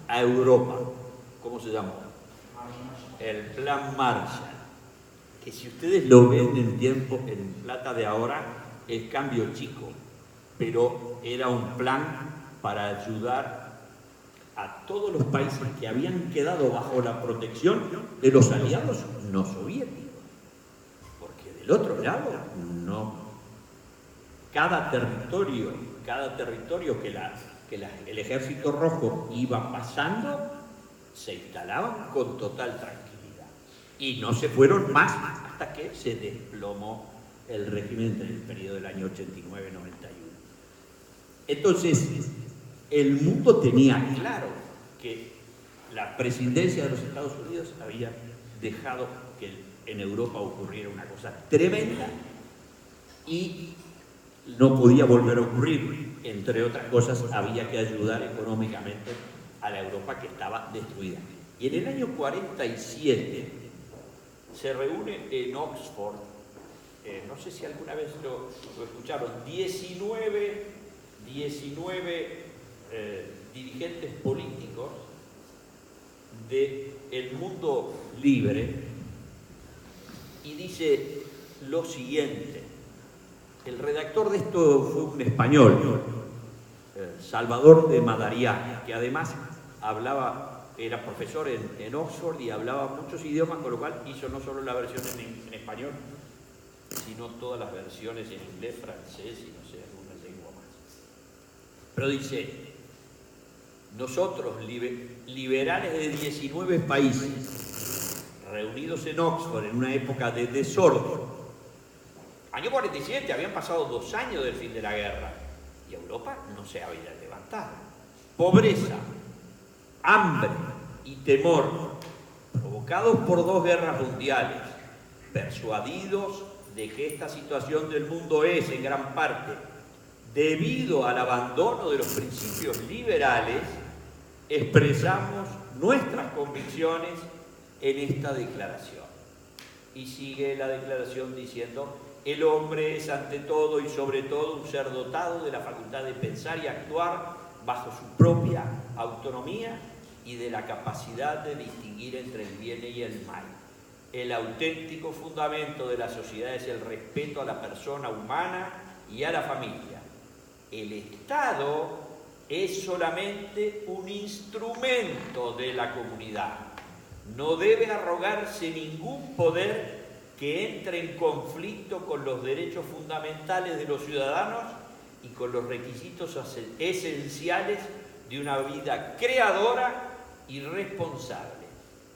a Europa. ¿Cómo se llama? El Plan Marshall, que si ustedes lo ven en tiempo, en plata de ahora, es cambio chico, pero era un plan para ayudar a todos los países que habían quedado bajo la protección de los aliados no soviéticos, porque del otro lado no. Cada territorio que el Ejército Rojo iba pasando, se instalaban con total tranquilidad. Y no se fueron más hasta que se desplomó el régimen en el periodo del año 89-91. Entonces, el mundo tenía claro que la presidencia de los Estados Unidos había dejado que en Europa ocurriera una cosa tremenda y no podía volver a ocurrir. Entre otras cosas, había que ayudar económicamente a la Europa que estaba destruida. Y en el año 47 se reúne en Oxford, no sé si alguna vez lo escucharon, 19 dirigentes políticos del mundo libre, y dice lo siguiente. El redactor de esto fue un español, Salvador de Madariaga, que además era profesor en Oxford y hablaba muchos idiomas, con lo cual hizo no solo la versión en español, sino todas las versiones en inglés, francés y no sé, alguna lengua más. Pero dice, nosotros, liberales de 19 países, reunidos en Oxford en una época de desorden, año 47, habían pasado 2 años del fin de la guerra y Europa no se había levantado. Pobreza, hambre y temor, provocados por 2 guerras mundiales, persuadidos de que esta situación del mundo es, en gran parte, debido al abandono de los principios liberales, expresamos nuestras convicciones en esta declaración. Y sigue la declaración diciendo: el hombre es ante todo y sobre todo un ser dotado de la facultad de pensar y actuar bajo su propia autonomía y de la capacidad de distinguir entre el bien y el mal. El auténtico fundamento de la sociedad es el respeto a la persona humana y a la familia. El Estado es solamente un instrumento de la comunidad. No debe arrogarse ningún poder que entre en conflicto con los derechos fundamentales de los ciudadanos y con los requisitos esenciales de una vida creadora y responsable.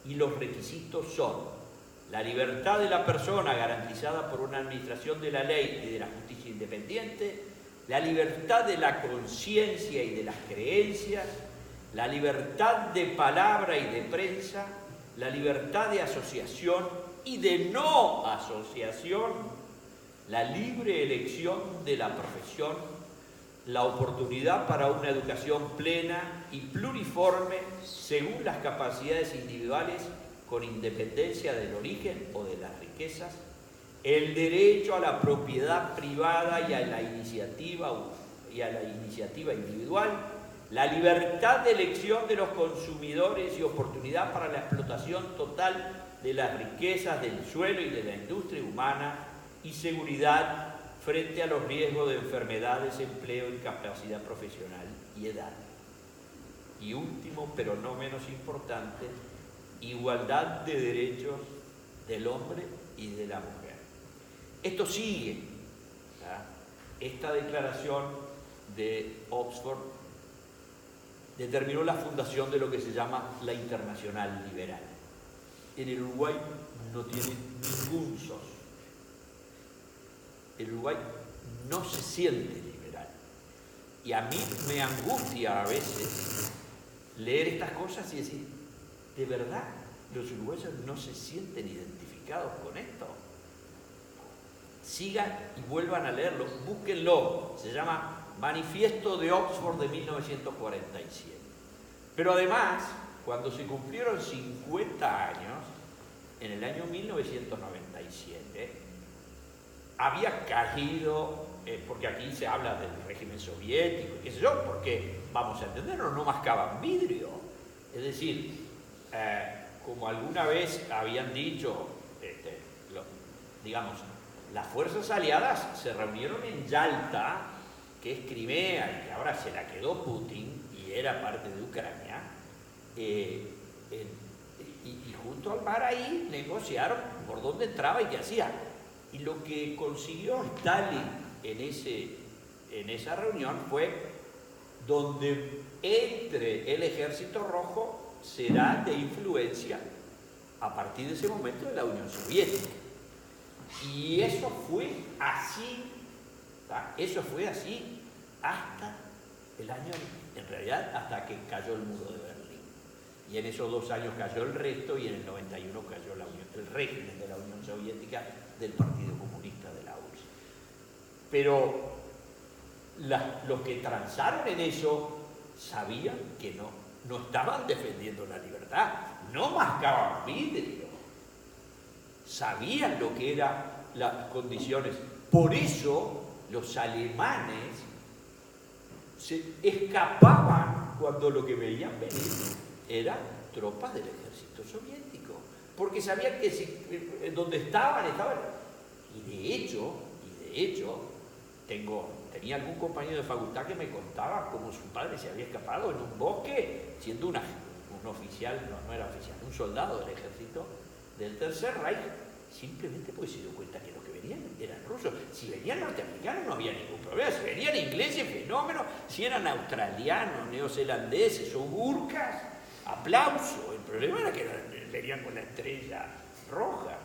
Y los requisitos son la libertad de la persona garantizada por una administración de la ley y de la justicia independiente, la libertad de la conciencia y de las creencias, la libertad de palabra y de prensa, la libertad de asociación y de no asociación, la libre elección de la profesión, la oportunidad para una educación plena y pluriforme según las capacidades individuales con independencia del origen o de las riquezas, el derecho a la propiedad privada y a la iniciativa individual, la libertad de elección de los consumidores y oportunidad para la explotación total de las riquezas del suelo y de la industria humana, y seguridad frente a los riesgos de enfermedades, empleo, incapacidad profesional y edad. Y último, pero no menos importante, igualdad de derechos del hombre y de la mujer. Esto sigue, ¿verdad? Esta declaración de Oxford determinó la fundación de lo que se llama la Internacional Liberal. En el Uruguay no tiene ningún socio. El Uruguay no se siente liberal. Y a mí me angustia a veces leer estas cosas y decir, ¿de verdad los uruguayos no se sienten identificados con esto? Sigan y vuelvan a leerlo, búsquenlo. Se llama Manifiesto de Oxford de 1947. Pero además, cuando se cumplieron 50 años, en el año 1997, había caído, porque aquí se habla del régimen soviético, qué sé yo, porque, vamos a entenderlo, no mascaban vidrio. Es decir, como alguna vez habían dicho, digamos, las fuerzas aliadas se reunieron en Yalta, que es Crimea, y que ahora se la quedó Putin, y era parte de Ucrania, y junto al mar ahí negociaron por dónde entraba y qué hacía. Y lo que consiguió Stalin en esa reunión fue donde entre el Ejército Rojo será de influencia a partir de ese momento de la Unión Soviética. Y eso fue así, ¿tá? Eso fue así hasta el año en realidad hasta que cayó el muro de Berlín. Y en esos 2 años cayó el resto y en el 91 cayó el régimen de la Unión Soviética del Partido Comunista de la URSS. Pero los que transaron en eso sabían que no estaban defendiendo la libertad, no mascaban vidrio, sabían lo que eran las condiciones. Por eso los alemanes se escapaban cuando lo que veían venir eran tropas del ejército soviético, porque sabían que donde estaban. Y de hecho, tenía algún compañero de facultad que me contaba cómo su padre se había escapado en un bosque, siendo un oficial, no era oficial, un soldado del ejército del Tercer Reich, simplemente porque se dio cuenta que los que venían eran rusos. Si venían norteamericanos no había ningún problema, si venían ingleses, fenómeno, si eran australianos, neozelandeses o gurkas, aplauso. El problema era que venían con la estrella roja.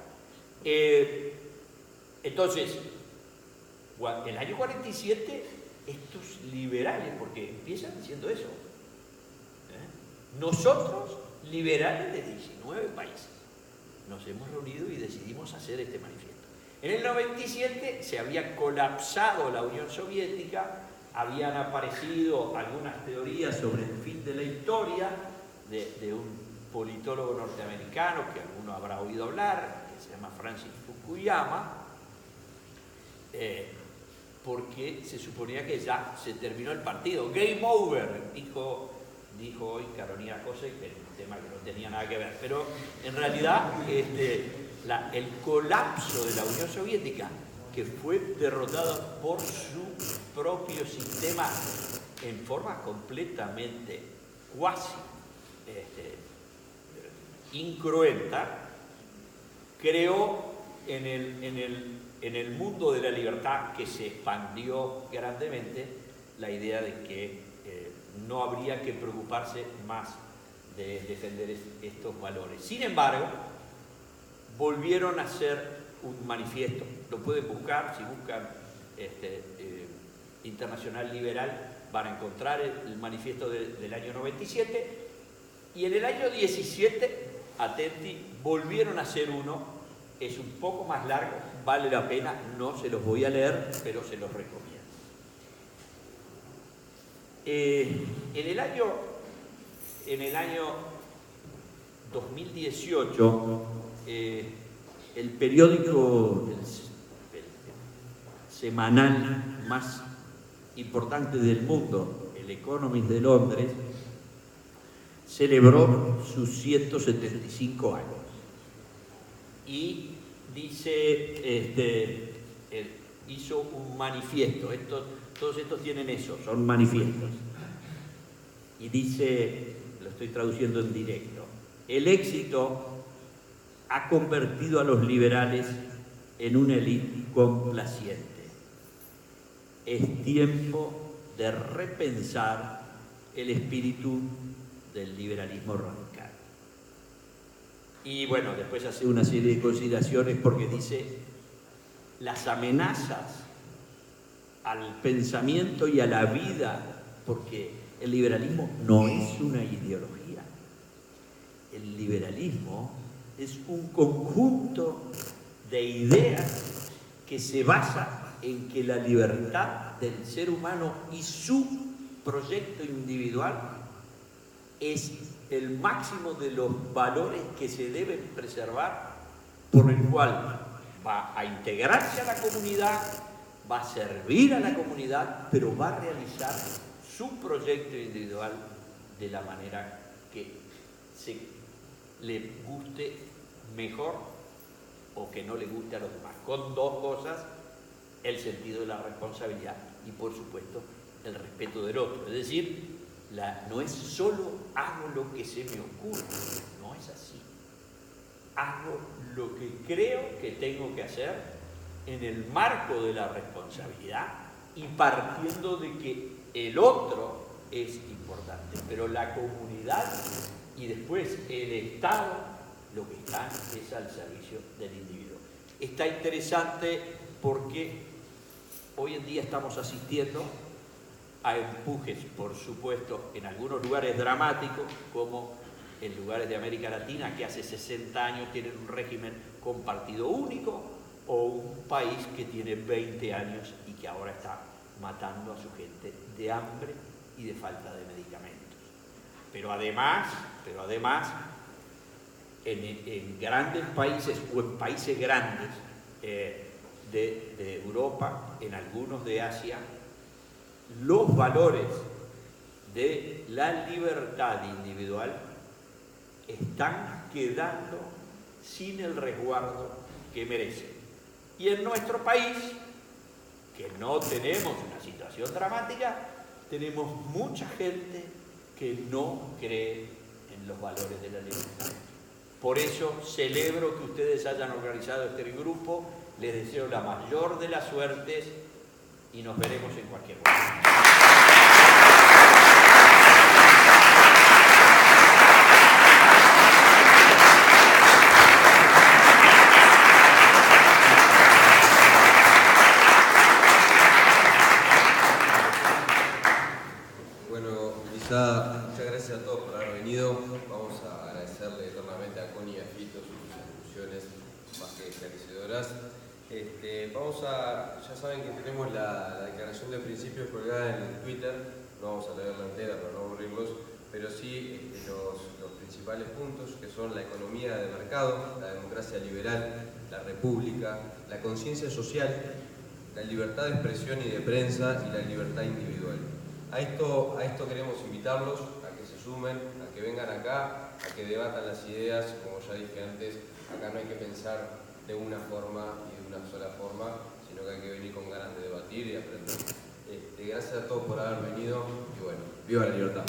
Entonces, en el año 47, estos liberales, porque empiezan diciendo eso, nosotros, liberales de 19 países, nos hemos reunido y decidimos hacer este manifiesto. En el 97 se había colapsado la Unión Soviética, habían aparecido algunas teorías sobre el fin de la historia de un politólogo norteamericano que alguno habrá oído hablar, que se llama Francis Fukuyama, porque se suponía que ya se terminó el partido. Game over, dijo hoy Carolina Cosa, que era un tema que no tenía nada que ver. Pero en realidad el colapso de la Unión Soviética, que fue derrotada por su propio sistema en forma completamente cuasi incruenta, creó en el mundo de la libertad, que se expandió grandemente, la idea de que no habría que preocuparse más de defender estos valores. Sin embargo, volvieron a hacer un manifiesto, lo pueden buscar, si buscan Internacional Liberal van a encontrar el manifiesto del año 97, y en el año 17, atenti, volvieron a hacer uno, es un poco más largo, vale la pena, no se los voy a leer, pero se los recomiendo. En el año 2018, el periódico semanal más importante del mundo, el Economist de Londres, celebró sus 175 años. Y dice, hizo un manifiesto, todos estos tienen eso, son manifiestos. Y dice, lo estoy traduciendo en directo, el éxito ha convertido a los liberales en una élite complaciente. Es tiempo de repensar el espíritu del liberalismo radical. Y bueno, después hace una serie de consideraciones porque dice, las amenazas al pensamiento y a la vida, porque el liberalismo no es una ideología. El liberalismo es un conjunto de ideas que se basa en que la libertad del ser humano y su proyecto individual es el máximo de los valores que se deben preservar, por el cual va a integrarse a la comunidad, va a servir a la comunidad, pero va a realizar su proyecto individual de la manera que le guste mejor o que no le guste a los demás, con dos cosas: el sentido de la responsabilidad y, por supuesto, el respeto del otro. Es decir, no es solo hago lo que se me ocurre, no es así. Hago lo que creo que tengo que hacer en el marco de la responsabilidad y partiendo de que el otro es importante, pero la comunidad y después el Estado lo que está es al servicio del individuo. Está interesante porque hoy en día estamos asistiendo a empujes, por supuesto, en algunos lugares dramáticos, como en lugares de América Latina que hace 60 años tienen un régimen con partido único, o un país que tiene 20 años y que ahora está matando a su gente de hambre y de falta de medicamentos. Pero además, en grandes países o en países grandes de Europa, en algunos de Asia, los valores de la libertad individual están quedando sin el resguardo que merecen. Y en nuestro país, que no tenemos una situación dramática, tenemos mucha gente que no cree en los valores de la libertad. Por eso celebro que ustedes hayan organizado este grupo, les deseo la mayor de las suertes y nos veremos en cualquier momento. Muchas gracias a todos por haber venido. Vamos a agradecerle eternamente a Connie y a Fito sus conclusiones más que esclarecedoras. Ya saben que tenemos la declaración de principios colgada en Twitter. No vamos a leerla entera para no aburrirlos, pero sí los principales puntos, que son la economía de mercado, la democracia liberal, la república, la conciencia social, la libertad de expresión y de prensa y la libertad individual. A esto queremos invitarlos a que se sumen, a que vengan acá, a que debatan las ideas. Como ya dije antes, acá no hay que pensar de una forma y de una sola forma, sino que hay que venir con ganas de debatir y aprender. Gracias a todos por haber venido y bueno, ¡viva la libertad!